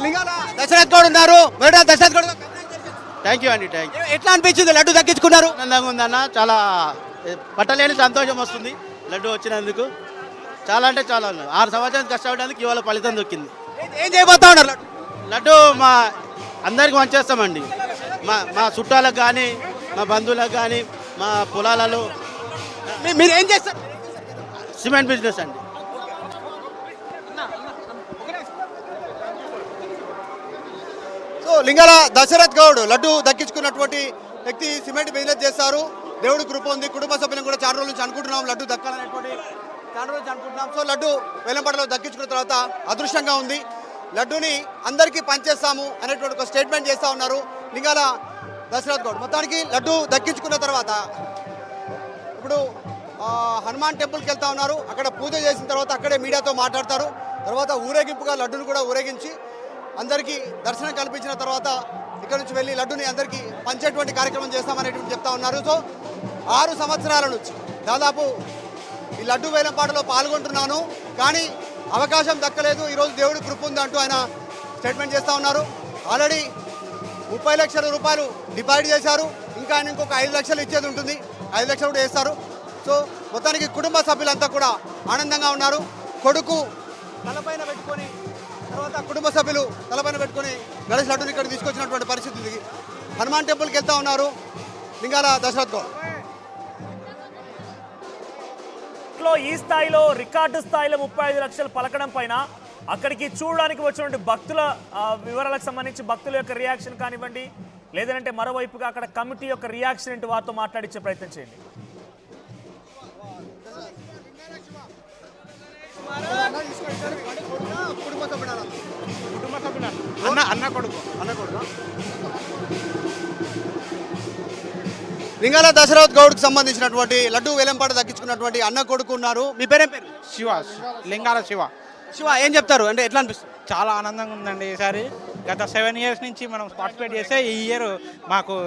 లింగాల దశరథ్ గౌడ్ ఉన్నారు. Dashrath Goud thank you అండి, thank you. ఎట్లా అనిపించింది లడ్డు దక్కించుకున్నారు? ఆనందంగా ఉందన్న, చాలా పట్టలేని సంతోషం వస్తుంది లడ్డు వచ్చినందుకు. చాలా అంటే చాలా 6 సంవత్సరాలు కష్టపడడానికి ఇవాళ ఫలితం దొక్కింది. ఏం చేయబోతా ఉన్నారు? లడ్డు మా అందరికి మంచేస్తామండి. మా చుట్టాలకు కానీ, మా బంధువులకు కానీ, మా పొలాలలో. మీరు ఏం చేస్తారు? సిమెంట్ బిజినెస్ అండి. సో లింగాల దశరథ్ గౌడ్ లడ్డు దక్కించుకున్నటువంటి వ్యక్తి సిమెంట్ బిజినెస్ చేస్తారు. దేవుడి కృప ఉంది. కుటుంబ సభ్యులను కూడా చాలా రోజుల నుంచి అనుకుంటున్నాం లడ్డు దక్కాలనేటువంటి, చాలా రోజుల నుంచి అనుకుంటున్నాం. సో లడ్డు వేలంపాటలో దక్కించుకున్న తర్వాత అదృష్టంగా ఉంది. లడ్డూని అందరికీ పనిచేస్తాము అనేటువంటి ఒక స్టేట్మెంట్ చేస్తూ ఉన్నారు లింగాల దశరథ్ గౌడ్. మొత్తానికి లడ్డు దక్కించుకున్న తర్వాత ఇప్పుడు హనుమాన్ టెంపుల్కి వెళ్తా ఉన్నారు. అక్కడ పూజ చేసిన తర్వాత అక్కడే మీడియాతో మాట్లాడతారు. తర్వాత ఊరేగింపుగా లడ్డును కూడా ఊరేగించి అందరికీ దర్శనం కల్పించిన తర్వాత ఇక్కడ నుంచి వెళ్ళి లడ్డుని అందరికీ పంచేటువంటి కార్యక్రమం చేస్తామనేటువంటి చెప్తా ఉన్నారు. సో 6 సంవత్సరాల నుంచి దాదాపు ఈ లడ్డు వేలంపాటలో పాల్గొంటున్నాను, కానీ అవకాశం దక్కలేదు. ఈరోజు దేవుడి కృప ఉంది అంటూ ఆయన స్టేట్మెంట్ చేస్తూ ఉన్నారు. ఆల్రెడీ 30 లక్షల రూపాయలు డిపాజిట్ చేశారు. ఇంకా ఆయన ఇంకొక 5 లక్షలు ఇచ్చేది ఉంటుంది. 5 లక్షలు కూడా వేస్తారు. సో మొత్తానికి కుటుంబ సభ్యులంతా కూడా ఆనందంగా ఉన్నారు. కొడుకు తలపైన పెట్టుకొని, తర్వాత కుటుంబ సభ్యులు తలపైన పెట్టుకొని గణేష్ లడ్డుని ఇక్కడ తీసుకొచ్చినటువంటి పరిస్థితి ఉంది. హనుమాన్ టెంపుల్కి వెళ్తా ఉన్నారు లింగాల దశరథ్ గౌడ్. ఈ స్థాయిలో రికార్డు స్థాయిలో 35 లక్షలు పలకడం పైన అక్కడికి చూడడానికి వచ్చినటువంటి భక్తుల వివరాలకు సంబంధించి భక్తుల యొక్క రియాక్షన్ కానివ్వండి, లేదంటే మరోవైపుగా అక్కడ కమిటీ యొక్క రియాక్షన్ ఏంటి వారితో మాట్లాడించే ప్రయత్నం చేయండి. లింగాల దశరథ్ గౌడ్కి సంబంధించినటువంటి లడ్డు వేలంపాట దక్కించుకున్నటువంటి అన్న కొడుకు ఉన్నారు. మీ పేరేం పేరు? శివ, లింగాల శివ. శివ, ఏం చెప్తారు? అంటే ఎట్లా అనిపిస్తుంది? చాలా ఆనందంగా ఉందండి. ఈసారి గత 7 years నుంచి మనం పార్టిసిపేట్ చేస్తే ఈ ఇయర్ మాకు